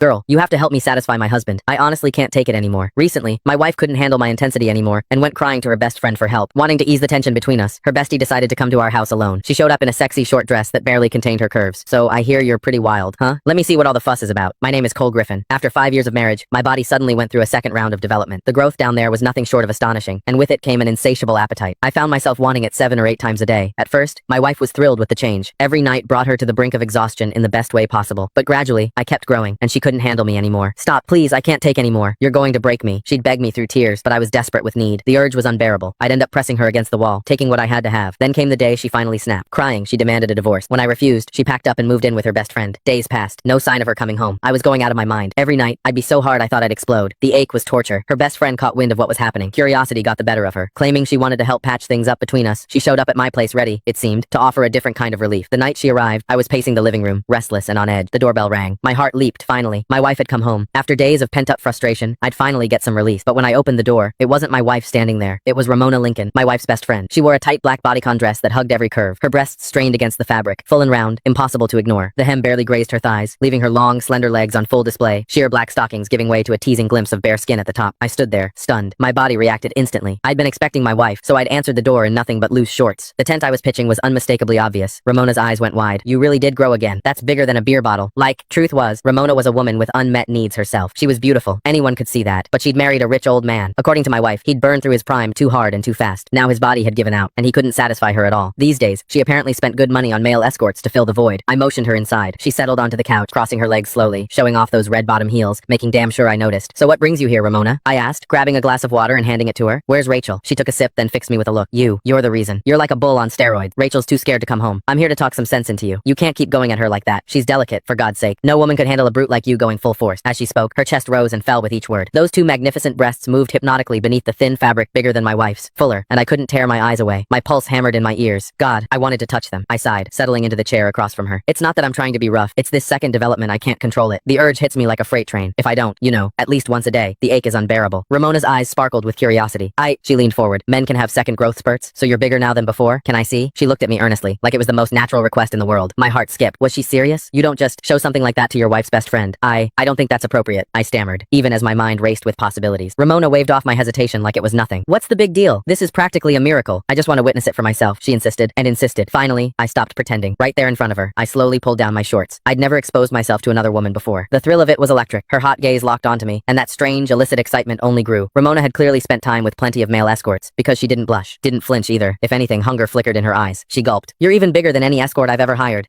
Girl, you have to help me satisfy my husband. I honestly can't take it anymore. Recently, my wife couldn't handle my intensity anymore and went crying to her best friend for help. Wanting to ease the tension between us, her bestie decided to come to our house alone. She showed up in a sexy short dress that barely contained her curves. So I hear you're pretty wild, huh? Let me see what all the fuss is about. My name is Cole Griffin. After 5 years of marriage, my body suddenly went through a second round of development. The growth down there was nothing short of astonishing, and with it came an insatiable appetite. I found myself wanting it 7 or 8 times a day. At first, my wife was thrilled with the change. Every night brought her to the brink of exhaustion in the best way possible. But gradually, I kept growing, and she couldn't handle me anymore. Stop, please, I can't take anymore. You're going to break me. She'd beg me through tears, but I was desperate with need. The urge was unbearable. I'd end up pressing her against the wall, taking what I had to have. Then came the day she finally snapped. Crying, she demanded a divorce. When I refused, she packed up and moved in with her best friend. Days passed. No sign of her coming home. I was going out of my mind. Every night, I'd be so hard I thought I'd explode. The ache was torture. Her best friend caught wind of what was happening. Curiosity got the better of her. Claiming she wanted to help patch things up between us, she showed up at my place ready, it seemed, to offer a different kind of relief. The night she arrived, I was pacing the living room, restless and on edge. The doorbell rang. My heart leaped, finally. My wife had come home. After days of pent-up frustration, I'd finally get some release. But when I opened the door, it wasn't my wife standing there. It was Ramona Lincoln, my wife's best friend. She wore a tight black bodycon dress that hugged every curve. Her breasts strained against the fabric, full and round, impossible to ignore. The hem barely grazed her thighs, leaving her long, slender legs on full display, sheer black stockings giving way to a teasing glimpse of bare skin at the top. I stood there, stunned. My body reacted instantly. I'd been expecting my wife, so I'd answered the door in nothing but loose shorts. The tent I was pitching was unmistakably obvious. Ramona's eyes went wide. You really did grow again. That's bigger than a beer bottle. Truth was, Ramona was a woman with unmet needs herself. She was beautiful. Anyone could see that. But she'd married a rich old man. According to my wife, he'd burned through his prime too hard and too fast. Now his body had given out, and he couldn't satisfy her at all. These days, she apparently spent good money on male escorts to fill the void. I motioned her inside. She settled onto the couch, crossing her legs slowly, showing off those red bottom heels, making damn sure I noticed. So what brings you here, Ramona? I asked, grabbing a glass of water and handing it to her. Where's Rachel? She took a sip, then fixed me with a look. You're the reason. You're like a bull on steroids. Rachel's too scared to come home. I'm here to talk some sense into you. You can't keep going at her like that. She's delicate, for God's sake. No woman could handle a brute like you going full force. As she spoke, her chest rose and fell with each word. Those two magnificent breasts moved hypnotically beneath the thin fabric bigger than my wife's, fuller, and I couldn't tear my eyes away. My pulse hammered in my ears. God, I wanted to touch them. I sighed, settling into the chair across from her. It's not that I'm trying to be rough. It's this second development I can't control it. The urge hits me like a freight train. If I don't, at least once a day, the ache is unbearable. Ramona's eyes sparkled with curiosity. She leaned forward. Men can have second growth spurts, so you're bigger now than before? Can I see? She looked at me earnestly, like it was the most natural request in the world. My heart skipped. Was she serious? You don't just show something like that to your wife's best friend. I don't think that's appropriate, I stammered, even as my mind raced with possibilities. Ramona waved off my hesitation like it was nothing. What's the big deal? This is practically a miracle. I just want to witness it for myself, she insisted, and insisted. Finally, I stopped pretending. Right there in front of her, I slowly pulled down my shorts. I'd never exposed myself to another woman before. The thrill of it was electric. Her hot gaze locked onto me, and that strange, illicit excitement only grew. Ramona had clearly spent time with plenty of male escorts, because she didn't blush, didn't flinch either. If anything, hunger flickered in her eyes. She gulped. You're even bigger than any escort I've ever hired.